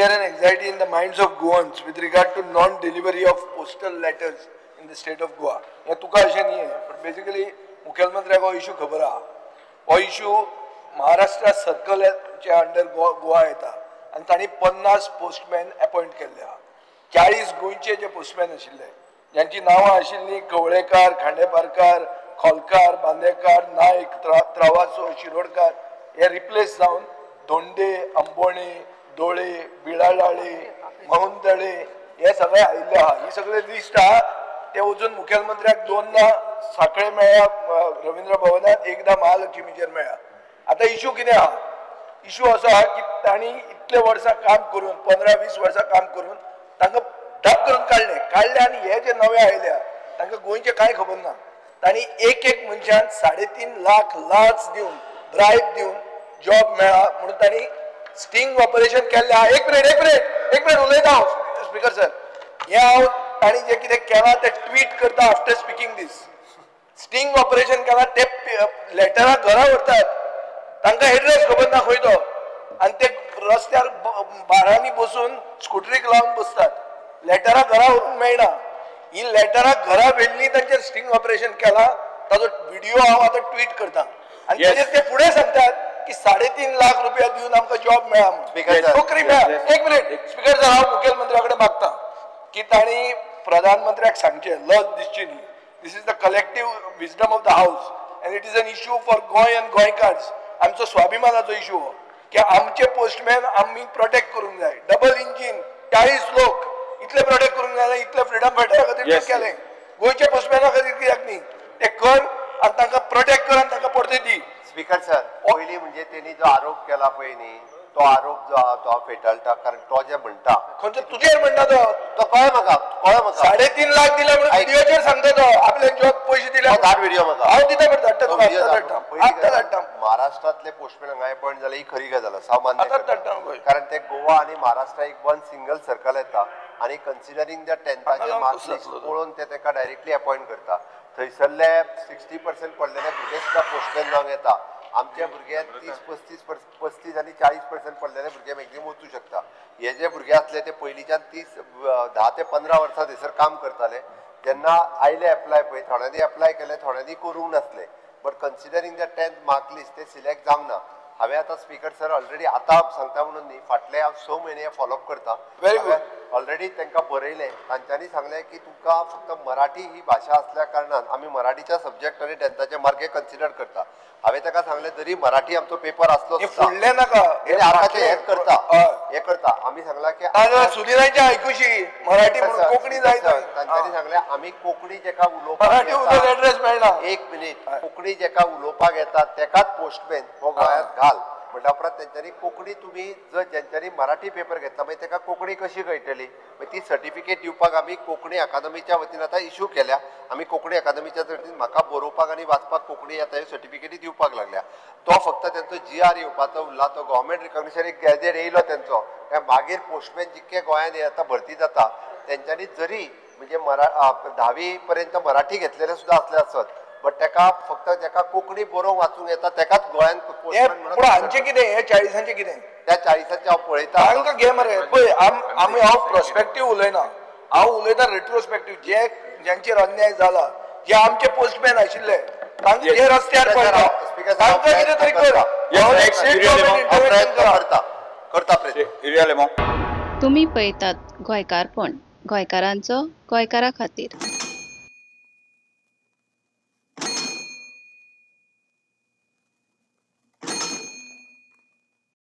fear and anxiety in the minds of Goans with regard to non-delivery of postal letters in the state of Goa. हे तुका अशें नाही आहे, पण basically मुख्यमंत्र्याक हो issue खबर आहा. हो इशू महाराष्ट्र सर्कलच्या अंडर गोवा येता आणि तांणी 50 पोस्टमॅन अपॉइंट केल्ले आहा. 40 गोंयचे जे पोस्टमॅन आशिल्ले ज्यांची नांवां आशिल्लीं कवळेकार, खांडेपारकार, खोलकार, बांदेकार, नायक, त्रावासो, शिरोडकार हे रिप्लेस जावन धोंडे, अंबोणे, दोळे, बिळालाळे, महुंदळे हे सगळे आयिल्ले आहा. ही सगळे लिस्ट आहा ते वचून मुख्यमंत्र्याक 2दा साखळे मेळ्ळ्या रवींद्र भवनात, एकदा महालक्ष्मीचेर मेळ्ळ्या. आता इशू कितें आहा? इशू असो आहा की तांणी इतले वर्सां काम करून 15-20 वर्सां काम करून तांकां डब करून काडले आनी हे जे नवे आयल्या तांकां गोंयचे कांय खबर ना. तांणी एक मनशान 3.5 लाख लाच दिवन ब्रायब दिवन जॉब मेळ्ळा म्हणून तांणी स्टिंग ऑपरेशन केल्लें आहा. एक मिनिट उलयता हांव स्पीकर सर. हे हांव तांणी जे कितें केलां तें ट्वीट करता आफ्टर स्पीकिंग दीस. स्टिंग ऑपरेशन केलां ते लेटरां घरा व्हरतात, तांकां एड्रेस खबर ना खंय तो, आनी ते रस्त्यार बारांनी बसून स्कुटरीक लावन बसतात. लेटरां घरा व्हरून मेळना. ही लेटरां घरा व्हेल्लीं तांचेर स्टिंग ऑपरेशन केलां ताजो व्हिडिओ हांव आतां ट्वीट करता आनी ताचेर ते फुडें सांगतात की 3.5 लाख रुपया दिवन आमकां जॉब मेळ्ळा म्हणून, नोकरी मेळ्ळा. एक मिनिट स्पीकर सर, हांव मुखेलमंत्र्या कडेन मागता की तांणी प्रधानमंत्र्याक सांगचें लज दिसची न्ही. This is the collective wisdom of the house and it is an issue for Goem and गोंयकार्स. आमचो स्वाभिमानाचो इश्यू हो की आमचे पोस्टमॅन आमी प्रोटेक्ट करूंक जाय. डबल इंजीन 40 लोक इतले प्रोटेक्ट करूंक जाय, इतले फ्रिडम फायटरा खातीर केलें. गोंयच्या पोस्टमॅना खातीर कित्याक न्ही? ते कर आनी तांकां प्रोटेक्ट कर आनी तांकां परते दी. स्पीकर सर, पयलीं म्हणजे तेणी जो आरोप केला पळय न्ही, तो आरोप जो आहा तो फेटाळटा. कारण तो जे म्हणटा खंयचो तुजेर म्हणटा तो कळ्ळें म्हाका 3.5 लाख दिला म्हणून व्हिडिओचेर सांगता तो आपले जॉब पयशे दिले. धाड व्हिडिओ म्हाका हांव दिता बरें धाडटा तुका धाडटा. महाराष्ट्रातले पोस्टमॅन हांगा अपॉइंट जाले ही खरी गजाल आसा मान्य. धाडटा कारण ते गोवा आणि महाराष्ट्र एक वन सिंगल सर्कल येता आणि considering the 10th marks list पळोवन ते ताका डायरेक्टली अपॉइंट करता. थंयसरले 60% पडलेले भुरगे सुद्धा पोस्टमॅन जावंक येता. आमचे भुरगे 30-35 आनी 40% पडलेले भुरगे मॅक्झिमम वचूं शकता. हे जे भुरगे आसले ते पयलींच्यान 10 ते 15 वर्सां थंयसर काम करताले. जेन्ना आयले एप्लाय पळय, थोड्यांनी एप्लाय केले, थोड्यांनी करूंक नासले. But considering the 10th mark list ते सिलेक्ट जावंक ना. हांवें आतां स्पीकर सर ऑलरेडी आतां सांगता म्हणून न्ही, फाटले हांव 6 म्हयने फॉलोअप करता. ऑलरेडी तांकां बरयलें. तांच्यांनी सांगलें की तुमकां फक्त मराठी ही भाशा असल्या कारणान आमी मराठीच्या सब्जेक्ट आनी 10thचे मार्के कन्सिडर करता. हांवें ताका सांगलें जरी मराठी आमचो पेपर आसलो फुडलें नाका हे करता आमी सांगला की सुनिलांची आयकुशी मराठी कोंकणी जाय. तांच्यांनी सांगलें आमी कोंकणी जेका उलोवपाक एड्रेस मेळना. एक मिनिट, कोंकणी जेका उलोवपाक येता तेकाच पोस्टमॅन हो गोंयांत घाल म्हणटा उपरांत तेंच्यांनी कोंकणी तुमी जर जेंच्यांनी मराठी पेपर घेतला मागीर ताका कोंकणी कशी कळटली. ती सर्टिफिकेट दिवपाक आमी कोंकणी अकादमीच्या वतीन आतां इश्यू केल्या. आमी कोंकणी अकादमीच्या वतीन म्हाका बरोवपाक आनी वाचपाक कोंकणी येता ह्यो सर्टिफिकेटी दिवपाक लागल्या. तो फक्त तेंचो GR येवपाचो उरला. तो गव्हर्मेंट रिकॉग्निशन एक गॅजेट येयलो तेंचो. मागीर पोस्टमॅन जितके गोंयांत आतां भरती जाता तेंच्यांनी जरी म्हणजे 10वी पर्यंत मराठी घेतलेले सुद्धा असले आसत, बट तेका फक्त जेका कोंकणी बरोवंक वाचूंक येता तेकाच गोंयांत पोस्टमॅन म्हणून. हांचे कितें हे 40चे कितें? त्या 40चे हांव पळयता. तांकां घे मरे पळय. आमी हांव प्रोस्पेक्टीव उलयना, हांव उलयता रेट्रोस्पेक्टीव. जे ज्यांचेर अन्याय जाला, जे आमचे पोस्टमॅन आशिल्ले तांकां जे रस्त्यार पडटा तांकां कितें तरी करता. तुम्ही पळयतात गोंयकारपण, गोंयकारांचो गोंयकारा खातीर.